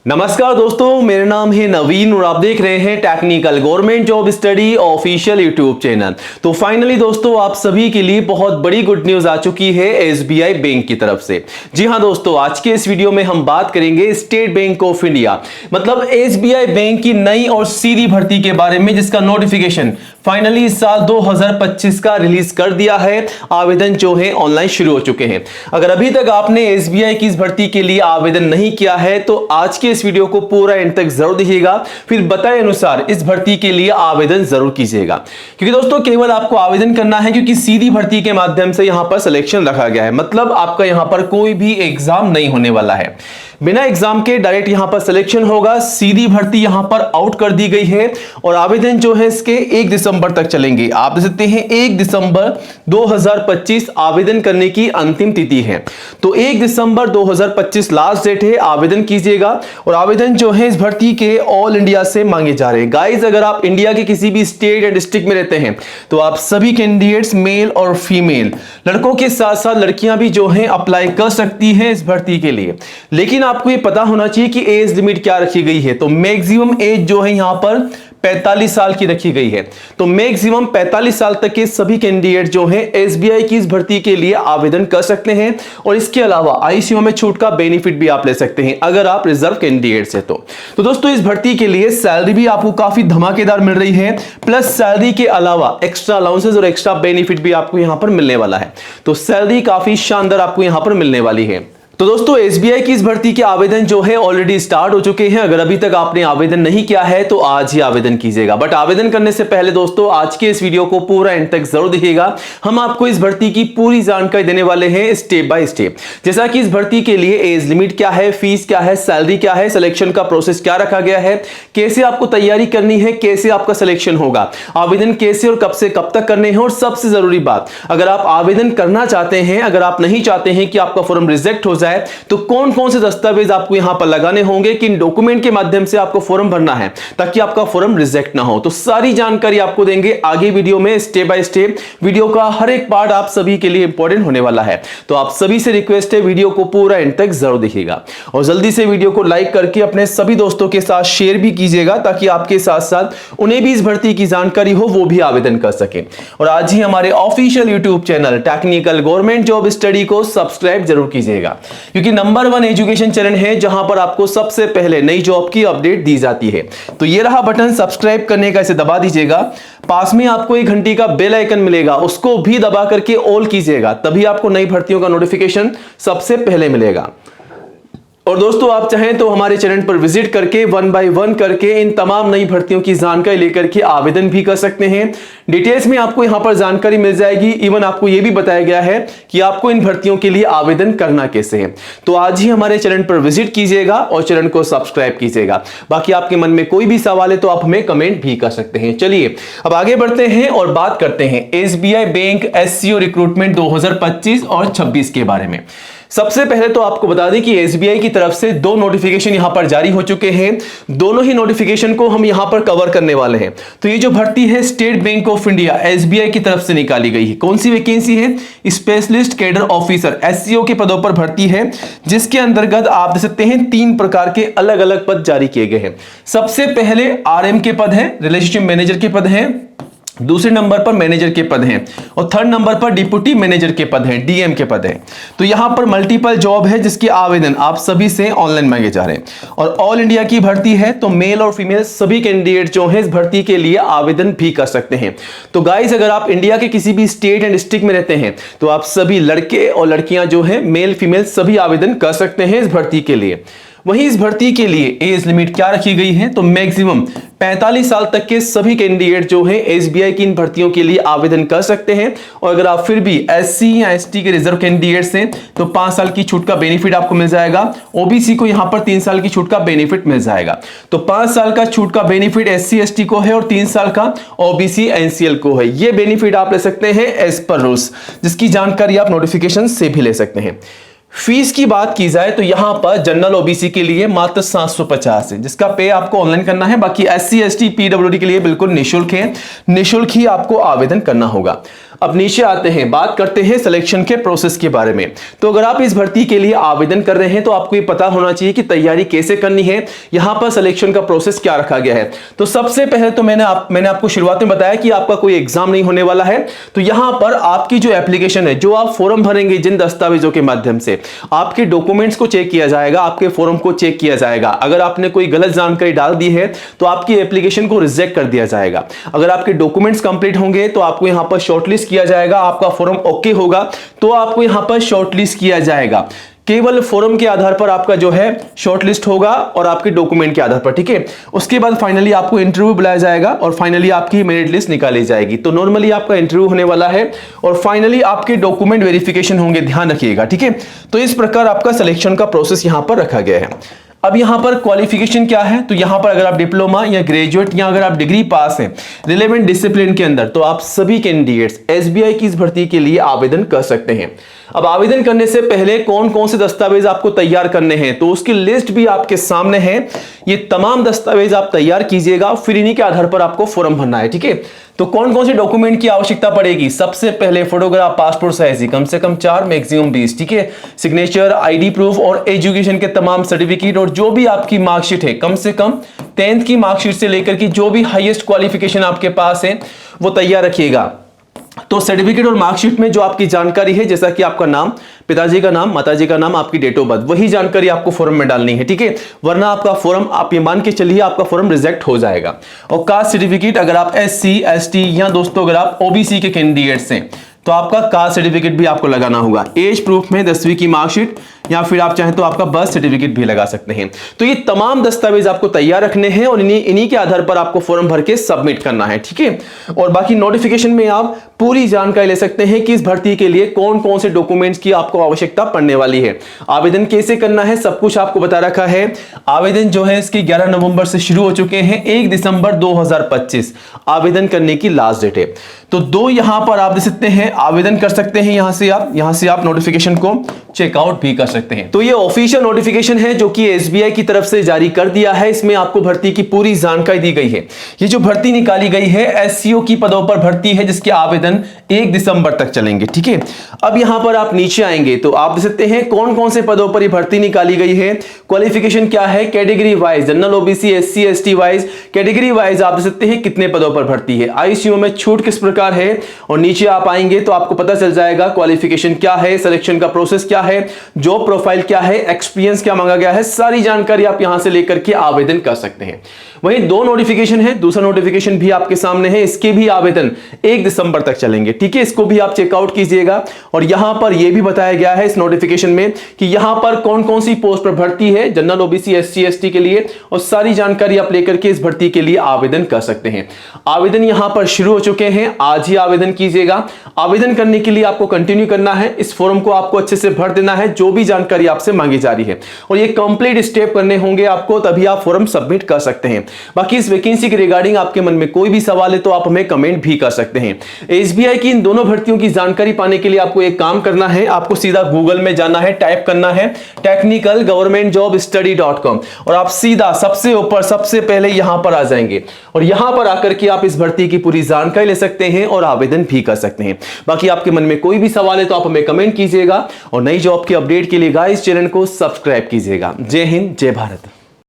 नमस्कार दोस्तों, मेरा नाम है नवीन और आप देख रहे हैं technical government job study official YouTube channel. तो फाइनली दोस्तों, आप सभी के लिए बहुत बड़ी गुड न्यूज आ चुकी है एसबीआई बैंक की तरफ से। जी हां दोस्तों, आज के इस वीडियो में हम बात करेंगे स्टेट बैंक ऑफ इंडिया मतलब एसबीआई बैंक की नई और सीधी भर्ती के बारे में, जिसका नोटिफिकेशन फाइनली इस साल 2025 का रिलीज कर दिया है। आवेदन जो है ऑनलाइन शुरू हो चुके हैं। अगर अभी तक आपने एसबीआई की इस भर्ती के लिए आवेदन नहीं किया है तो आज के इस वीडियो को पूरा एंड तक जरूर देखिएगा, फिर बताए अनुसार इस भर्ती के लिए आवेदन जरूर कीजिएगा। क्योंकि दोस्तों केवल आपको आवेदन करना है, क्योंकि सीधी भर्ती के माध्यम से यहां पर सिलेक्शन रखा गया है। मतलब आपका यहां पर कोई भी एग्जाम नहीं होने वाला है, बिना एग्जाम के डायरेक्ट यहां पर सिलेक्शन होगा। सीधी भर्ती यहां पर आउट कर दी गई है और आवेदन जो है इसके 1 दिसंबर तक चलेंगे। आप देख सकते हैं 1 दिसंबर 2025 आवेदन करने की अंतिम तिथि है। तो 1 दिसंबर 2025 लास्ट डेट है, आवेदन कीजिएगा। और आवेदन जो है इस भर्ती के ऑल इंडिया से मांगे जा रहे हैं। गाइस, अगर आप इंडिया के किसी भी स्टेट या डिस्ट्रिक्ट में रहते हैं तो आप सभी कैंडिडेट्स मेल और फीमेल, लड़कों के साथ साथ लड़कियां भी जो है अप्लाई कर सकती हैं इस भर्ती के लिए। लेकिन आपको ये पता होना चाहिए कि एज लिमिट क्या रखी गई है। तो मैक्सिमम एज जो है यहां पर 45 साल की रखी गई है। तो मैक्सिमम 45 साल तक के सभी कैंडिडेट जो हैं एसबीआई की इस भर्ती के लिए आवेदन कर सकते हैं। और इसके अलावा आईसीयू में छूट का बेनिफिट भी आप ले सकते हैं अगर आप रिजर्व कैंडिडेट है तो दोस्तों इस भर्ती के लिए सैलरी भी आपको काफी धमाकेदार मिल रही है। प्लस सैलरी के अलावा एक्स्ट्रा अलाउंसेस और एक्स्ट्रा बेनिफिट भी आपको यहां पर मिलने वाला है। तो सैलरी काफी शानदार आपको यहां पर मिलने वाली है। तो दोस्तों एसबीआई की इस भर्ती के आवेदन जो है ऑलरेडी स्टार्ट हो चुके हैं। अगर अभी तक आपने आवेदन नहीं किया है तो आज ही आवेदन कीजिएगा। बट आवेदन करने से पहले दोस्तों आज के इस वीडियो को पूरा एंड तक जरूर देखिएगा। हम आपको इस भर्ती की पूरी जानकारी देने वाले हैं स्टेप बाय स्टेप। जैसा कि इस भर्ती के लिए एज लिमिट क्या है, फीस क्या है, सैलरी क्या है, सिलेक्शन का प्रोसेस क्या रखा गया है, कैसे आपको तैयारी करनी है, कैसे आपका सिलेक्शन होगा, आवेदन कैसे और कब से कब तक करने हैं। और सबसे जरूरी बात, अगर आप आवेदन करना चाहते हैं, अगर आप नहीं चाहते हैं कि आपका फॉर्म रिजेक्ट हो जाए, तो कौन कौन से दस्तावेज आपको यहां पर लगाने होंगे, किन डॉक्यूमेंट के माध्यम से आपको फॉर्म भरना है ताकि आपका फॉर्म रिजेक्ट ना हो, तो सारी जानकारी आपको देंगे आगे वीडियो में स्टेप बाय स्टेप। वीडियो का हर एक पार्ट आप सभी के लिए इंपॉर्टेंट होने वाला है। तो आप सभी से रिक्वेस्ट है वीडियो को पूरा एंड तक जरूर देखिएगा और जल्दी से वीडियो को लाइक करके अपने सभी दोस्तों के साथ शेयर भी कीजिएगा ताकि आपके साथ साथ उन्हें भी इस भर्ती की जानकारी हो, वो भी आवेदन कर सके। और आज ही हमारे official YouTube channel technical government job study को सब्सक्राइब जरूर कीजिएगा, क्योंकि नंबर 1 एजुकेशन चैनल है जहां पर आपको सबसे पहले नई जॉब की अपडेट दी जाती है। तो ये रहा बटन सब्सक्राइब करने का, इसे दबा दीजिएगा। पास में आपको एक घंटी का बेल आइकन मिलेगा, उसको भी दबा करके ऑल कीजिएगा, तभी आपको नई भर्तियों का नोटिफिकेशन सबसे पहले मिलेगा। और दोस्तों आप चाहें तो हमारे चैनल पर विजिट करके 1 बाय 1 करके इन तमाम नई भर्तियों की जानकारी लेकर के आवेदन भी कर सकते हैं। डिटेल्स में आपको यहां पर जानकारी मिल जाएगी। इवन आपको यह भी बताया गया है कि आपको इन भर्तियों के लिए आवेदन करना कैसे है। तो आज ही हमारे चैनल पर विजिट कीजिएगा और चैनल को सब्सक्राइब कीजिएगा। बाकी आपके मन में कोई भी सवाल है तो आप हमें कमेंट भी कर सकते हैं। चलिए अब आगे बढ़ते हैं और बात करते हैं एसबीआई बैंक एससीओ रिक्रूटमेंट 2025 और 26 के बारे में। सबसे पहले तो आपको बता दें कि एसबीआई की तरफ से 2 नोटिफिकेशन यहां पर जारी हो चुके हैं। दोनों ही नोटिफिकेशन को हम यहां पर कवर करने वाले हैं। तो ये जो भर्ती है state bank of India SBI की तरफ से निकाली गई है। कौन सी वैकेंसी है? स्पेशलिस्ट कैडर ऑफिसर एससीओ के पदों पर भर्ती है, जिसके अंतर्गत आप देख सकते हैं 3 प्रकार के अलग अलग पद जारी किए गए हैं। सबसे पहले आरएम के पद हैं, रिलेशनशिप मैनेजर के पद हैं। दूसरे नंबर पर मैनेजर के पद हैं और थर्ड नंबर पर डिप्टी मैनेजर के पद हैं, डीएम के पद हैं। तो यहां पर मल्टीपल जॉब है जिसके आवेदन आप सभी से ऑनलाइन मांगे जा रहे हैं। और ऑल इंडिया की भर्ती है, तो मेल और फीमेल सभी कैंडिडेट जो हैं इस भर्ती के लिए आवेदन भी कर सकते हैं। तो गाइस, अगर आप इंडिया के किसी भी स्टेट एंड डिस्ट्रिक्ट में रहते हैं तो आप सभी लड़के और लड़कियां जो है मेल फीमेल सभी आवेदन कर सकते हैं इस भर्ती के लिए। वहीं इस भर्ती के लिए एज लिमिट क्या रखी गई है? तो मैक्सिमम 45 साल तक के सभी कैंडिडेट जो हैं एसबीआई की इन भर्तियों के लिए आवेदन कर सकते हैं। और अगर आप फिर भी एससी या एसटी के रिजर्व कैंडिडेट्स हैं तो 5 साल की छूट का बेनिफिट आपको मिल जाएगा। ओबीसी को यहां पर 3 साल की छूट का बेनिफिट मिल जाएगा। तो 5 साल का छूट का बेनिफिट एससी एसटी को है और 3 साल का ओबीसी एनसीएल को है। ये बेनिफिट आप ले सकते हैं एज पर रूल्स, जिसकी जानकारी आप नोटिफिकेशन से भी ले सकते हैं। फीस की बात की जाए तो यहां पर जनरल ओबीसी के लिए मात्र 750 है, जिसका पे आपको ऑनलाइन करना है। बाकी एससी एसटी पीडब्ल्यूडी के लिए बिल्कुल निःशुल्क है, निःशुल्क ही आपको आवेदन करना होगा। अब नीचे आते हैं, बात करते हैं सिलेक्शन के प्रोसेस के बारे में। तो अगर आप इस भर्ती के लिए आवेदन कर रहे हैं तो आपको ये पता होना चाहिए कि तैयारी कैसे करनी है, यहां पर सिलेक्शन का प्रोसेस क्या रखा गया है। तो सबसे पहले तो मैंने आपको शुरुआत में बताया कि आपका कोई एग्जाम नहीं होने वाला है। तो यहां पर आपकी जो एप्लीकेशन है, जो आप फॉर्म भरेंगे, जिन दस्तावेजों के माध्यम से आपके डॉक्यूमेंट्स को चेक किया जाएगा, आपके फॉर्म को चेक किया जाएगा। अगर आपने कोई गलत जानकारी डाल दी है तो आपकी एप्लीकेशन को रिजेक्ट कर दिया जाएगा। अगर आपके डॉक्यूमेंट्स कंप्लीट होंगे तो आपको यहां पर शॉर्टलिस्ट किया जाएगा। आपका फॉर्म ओके होगा तो आपको यहां पर शॉर्टलिस्ट किया जाएगा। केवल फॉर्म के आधार पर आपका जो है शॉर्टलिस्ट होगा और आपके डॉक्यूमेंट के आधार पर, ठीक है। उसके बाद फाइनली आपको इंटरव्यू बुलाया जाएगा और फाइनली आपकी मेरिट लिस्ट निकाली जाएगी। तो नॉर्मली आपका इंटरव्यू होने वाला है और फाइनली आपके डॉक्यूमेंट वेरिफिकेशन होंगे, ध्यान रखिएगा, ठीक है। तो इस प्रकार आपका सिलेक्शन का प्रोसेस यहां पर रखा गया है। अब यहां पर क्वालिफिकेशन क्या है, तो यहां पर अगर आप डिप्लोमा या ग्रेजुएट या अगर आप डिग्री पास हैं रिलेवेंट डिसिप्लिन के अंदर, तो आप सभी कैंडिडेट्स एसबीआई की इस भर्ती के लिए आवेदन कर सकते हैं। अब आवेदन करने से पहले कौन कौन से दस्तावेज आपको तैयार करने हैं, तो उसकी लिस्ट भी आपके सामने है। ये तमाम दस्तावेज आप तैयार कीजिएगा, फिर इन्हीं के आधार पर आपको फॉर्म भरना है, ठीक है। तो कौन कौन से डॉक्यूमेंट की आवश्यकता पड़ेगी, सबसे पहले फोटोग्राफ, पासपोर्ट साइज कम से कम 4, मैक्सिमम 20, ठीक है। सिग्नेचर, आईडी प्रूफ और एजुकेशन के तमाम सर्टिफिकेट और जो भी आपकी मार्कशीट है, कम से कम 10th की मार्कशीट से लेकर की जो भी हाईएस्ट क्वालिफिकेशन आपके पास है वो तैयार रखिएगा। तो सर्टिफिकेट और मार्कशीट में जो आपकी जानकारी है, जैसा कि आपका नाम, पिताजी का नाम, माताजी का नाम, आपकी डेट ऑफ बर्थ, वही जानकारी आपको फॉर्म में डालनी है, ठीक है। वरना आपका फॉर्म, आप ये मान के चलिए, आपका फॉर्म रिजेक्ट हो जाएगा। और कास्ट सर्टिफिकेट, अगर आप SC ST या दोस्तों अगर आप OBC के कैंडिडेट्स हैं तो आपका कास्ट सर्टिफिकेट भी आपको लगाना होगा। एज प्रूफ में 10वीं की मार्कशीट या फिर आप चाहें तो आपका बर्थ सर्टिफिकेट भी लगा सकते हैं। तो ये तमाम दस्तावेज आपको तैयार रखने हैं और इन्हीं के आधार पर आपको फॉर्म भर के सबमिट करना है, ठीक है। और बाकी नोटिफिकेशन में आप पूरी जानकारी ले सकते हैं कि इस भर्ती के लिए कौन कौन से डॉक्यूमेंट्स की आपको आवश्यकता पड़ने वाली है, आवेदन कैसे करना है, सब कुछ आपको बता रखा है। आवेदन जो है इसके 11 नवंबर से शुरू हो चुके हैं, 1 दिसंबर 2025 आवेदन करने की लास्ट डेट है। तो दो यहां पर आप देख सकते हैं, आवेदन कर सकते हैं, यहां से आप नोटिफिकेशन को चेकआउट भी कर सकते हैं। तो ये ऑफिशियल नोटिफिकेशन है जो कि एसबीआई की तरफ से जारी कर दिया है। इसमें आपको भर्ती की पूरी जानकारी दी गई है। ये जो भर्ती निकाली गई है एससीओ की पदों पर भर्ती है, जिसके आवेदन 1 दिसंबर तक चलेंगे, ठीक है। अब यहां पर आप नीचे आएंगे तो आप देख सकते हैं कौन कौन से पदों पर ये भर्ती निकाली गई है, क्वालिफिकेशन क्या है, category wise, general, OBC, SC ST wise, category wise आप देख सकते हैं कितने पदों पर भर्ती है, आईसीयू में छूट किस प्रकार है। और नीचे आप आएंगे तो आपको पता चल जाएगा क्वालिफिकेशन क्या है, सिलेक्शन का प्रोसेस क्या है, जॉब प्रोफाइल क्या है, एक्सपीरियंस क्या मांगा गया है, सारी जानकारी आप यहां से लेकर के आवेदन कर सकते हैं। वहीं 2 नोटिफिकेशन है, दूसरा नोटिफिकेशन भी आपके सामने है, इसके भी आवेदन 1 दिसंबर तक चलेंगे, ठीक है। इसको भी आप चेकआउट कीजिएगा। और यहां पर यह भी बताया गया है इस नोटिफिकेशन में कि यहां पर कौन कौन सी पोस्ट पर भर्ती है, जनरल, ओबीसी, एससी एसटी के लिए, और सारी जानकारी आप लेकर के इस भर्ती के लिए आवेदन कर सकते हैं। आवेदन यहां पर शुरू हो चुके हैं, आज ही आवेदन कीजिएगा। आवेदन करने के लिए आपको कंटिन्यू करना है, इस फॉर्म को आपको अच्छे से भर देना है, जो भी जानकारी आपसे मांगी जा रही है, और ये कंप्लीट स्टेप करने होंगे आपको, तभी आप फॉर्म सबमिट कर सकते हैं। बाकी इस वैकेंसी के रिगार्डिंग आपके मन में कोई भी सवाल है तो आप हमें कमेंट भी कर सकते हैं। एसबीआई की इन दोनों भर्तियों की जानकारी पाने के लिए आपको एक काम करना है, आपको सीधा गूगल में जाना है, टाइप करना है technicalgovernmentjobstudy.com और आप सीधा सबसे ऊपर सबसे पहले यहां पर आ जाएंगे और यहां पर आकर के आप इस भर्ती की पूरी जानकारी ले सकते हैं और आवेदन भी कर सकते हैं। बाकी आपके मन में कोई भी सवाल है तो आप हमें कमेंट कीजिएगा और नई जॉब की अपडेट के लिए गाइस चैनल को सब्सक्राइब कीजिएगा। जय हिंद, जय भारत।